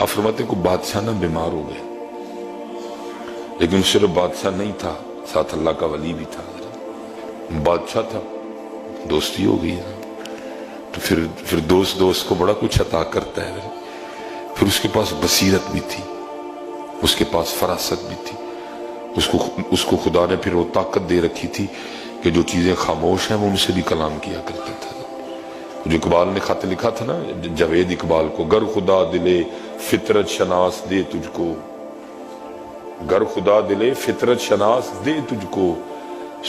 آپ فرماتے ہیں کہ بادشاہ نہ بیمار ہو گئے، لیکن صرف بادشاہ نہیں تھا، ساتھ اللہ کا ولی بھی تھا۔ بادشاہ تھا، دوستی ہو گئی، تو پھر دوست کو بڑا کچھ عطا کرتا ہے۔ پھر اس کے پاس بصیرت بھی تھی، اس کے پاس فراست بھی تھی، اس کو خدا نے پھر وہ طاقت دے رکھی تھی کہ جو چیزیں خاموش ہیں وہ ان سے بھی کلام کیا کرتا تھا۔ جو اقبال نے خط لکھا تھا نا جاوید اقبال کو، گر خدا دلے فطرت شناس دے تجھ کو، گر خدا دلے فطرت شناس دے تجھ کو،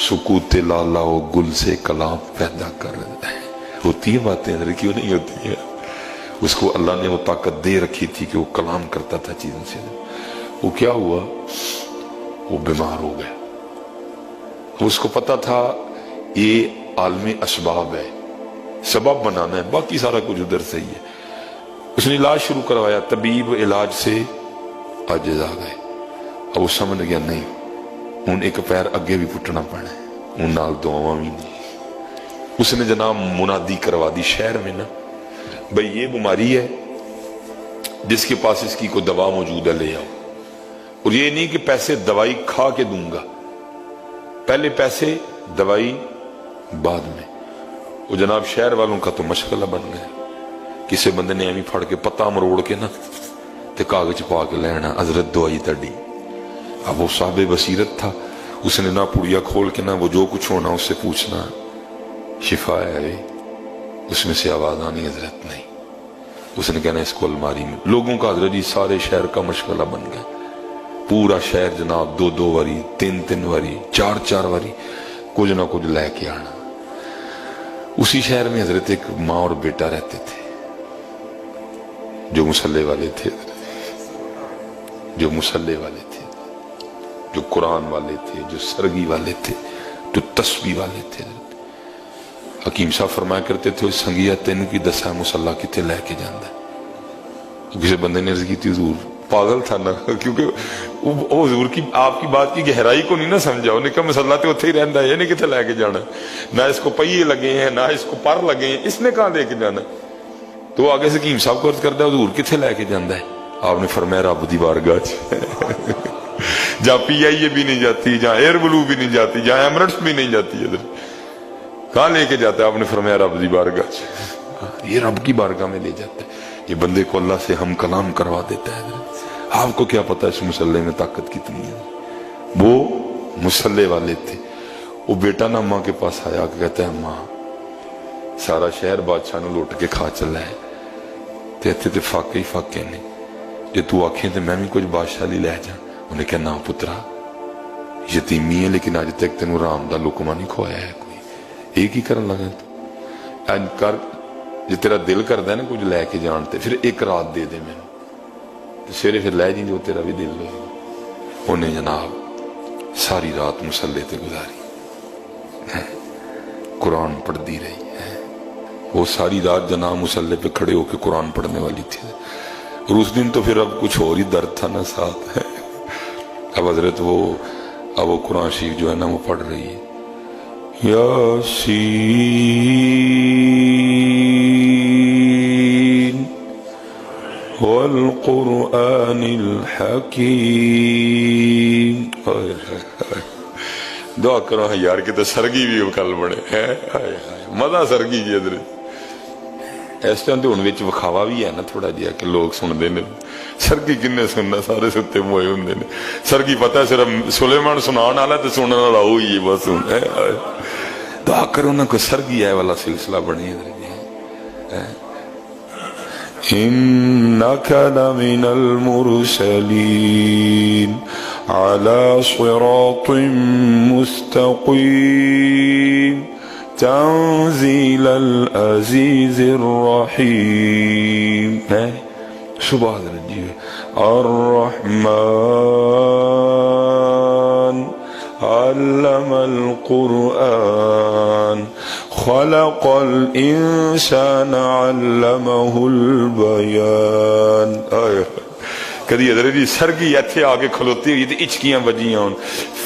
سکوت لالا و گل سے کلام پیدا کر ہے۔ ہوتی ہے باتیں اندر، کیوں نہیں ہوتی ہے؟ اس کو اللہ نے وہ طاقت دے رکھی تھی کہ وہ کلام کرتا تھا چیزوں سے۔ وہ کیا ہوا؟ وہ بیمار ہو گئے۔ اس کو پتا تھا یہ عالم اسباب ہے، سبب بنانا ہے، باقی سارا کچھ ادھر سے ہی ہے۔ اس نے علاج شروع کروایا، طبیب علاج سے عاجز آ گئے۔ اب وہ سمجھ گیا نہیں، ان ایک پیر اگے بھی پٹنا پڑنا ہے، ان نال دعاواں بھی نہیں۔ اس نے جناب منادی کروا دی شہر میں نا، بھئی یہ بیماری ہے، جس کے پاس اس کی کوئی دوا موجود ہے لے آؤ۔ اور یہ نہیں کہ پیسے دوائی کھا کے دوں گا، پہلے پیسے دوائی بعد میں۔ وہ جناب شہر والوں کا تو مشغلہ بن گیا، کسی بندے نے ایویں پھڑ کے پتا مروڑ کے نا تے کاغذ پا کے لینا، حضرت دعائی تڑی۔ اب وہ صاحب بصیرت تھا، اس نے نہ پڑیا کھول کے نہ وہ جو کچھ ہونا اس سے پوچھنا، شفا ہے؟ اس میں سے آواز آنی حضرت نہیں۔ اس نے کہنا اس کو الماری میں۔ لوگوں کا حضرت جی سارے شہر کا مشغلہ بن گیا، پورا شہر جناب 2 واری 3 واری 4 واری کچھ نہ کچھ لے کے آنا۔ اسی شہر میں حضرت ایک ماں اور بیٹا رہتے تھے، جو مسلح والے تھے، جو مسلح والے تھے، جو قرآن والے تھے، جو سرگی والے تھے، جو تسبیح والے تھے۔ حکیم صاحب فرمایا کرتے تھے سنگیا تین کی دسا مسلح کتے لے کے جاندہ ہے۔ کسی بندے نے عرض کی تھی حضور، پاگل تھا نا، کیونکہ وہ حضور کی آپ کی بات کی گہرائی کو نہیں نہ سمجھا۔ انہوں نے کہا مسلح تو اتھے ہی رہندا ہے، یہ نہیں کتے لے کے جانا، نہ اس کو پہیے لگے ہیں نہ اس کو پر لگے ہیں، اس نے کہاں لے کے جانا؟ تو آگے سے حکیم صاحب کو عرض کرتا ہے حضور کتے لے کے جاندہ ہے؟ آپ نے فرمایا رب دی بارگاہ جہاں پی آئی اے بھی نہیں جاتی، جہاں ایئر بلو بھی نہیں جاتی، جہاں ایمرٹس بھی نہیں جاتی، ادھر کہاں لے کے جاتا ہے؟ آپ نے فرمایا رب دی بارگاہ، یہ رب کی بارگاہ میں لے جاتا ہے۔ یہ بندے کو اللہ سے ہم کلام کروا دیتا ہے۔ آپ کو کیا پتا اس مسلح میں طاقت کتنی ہے؟ وہ مسلح والے تھے۔ وہ بیٹا نا ماں کے پاس آیا کہ کہتا ہے ماں سارا شہر بادشاہ نے لوٹ کے کھا چلا ہے، تے فاقے ہی فاقے نے، جے تو آکھیں تے میں بھی کچھ بادشاہ لی لے جا۔ انہیں کہا نا پترا یتیمی ہے، لیکن آج تک تینوں رام دا لقمہ نہیں کھوایا ہے کوئی، ایک ہی کرن لگا تو این کر جے تیرا دل کردا ہے نا کچھ لے کے جانتے، پھر ایک رات دے دے میں سویرے پھر لے جیں جو تیرا بھی دل ہوئے۔ انہیں جناب ساری رات مسلح تے گزاری، قرآن پڑھ دی رہی ہے۔ وہ ساری رات جناب مسلح پہ کھڑے ہو کے قرآن پڑھنے والی تھی، اور اس دن تو پھر اب کچھ اور ہی درد تھا نا ساتھ ہے۔ اب حضرت اب وہ قرآن شریف جو ہے نا وہ پڑھ رہی ہے، یاسین والقرآن الحکیم۔ دعا کرو یار کہ تو سرگی بھی کل بڑے مزہ سرگی جی ادھر اس ٹائم تو ان وچ وکھاوا بھی ہے نا تھوڑا جہا کہ لوگ سنتے ہیں۔ سرگی کنے سننا، سارے ستے موئے ہوں نے۔ سرگی پتہ ہے صرف سلیمان سنان والا تو سننے والا وہی ہے بس۔ دعا کرو نا کوئی سرگی ہے والا سلسلہ بنے ادھر جی۔ إنك لمن المرسلين على صراط مستقيم تنزيل العزيز الرحيم۔ سبحان اللہ، الرحمن علم القرآن خلق الانسان علمہ البیان۔ کدی ادھر جی سرگی ایتھے آگے کھلوتی ہوئی تھی اچکیاں بجیاں ہوں۔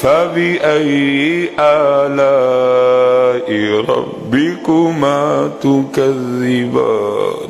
فَبِأَيِّ آلَاءِ رَبِّكُمَا تُكَذِّبَانِ۔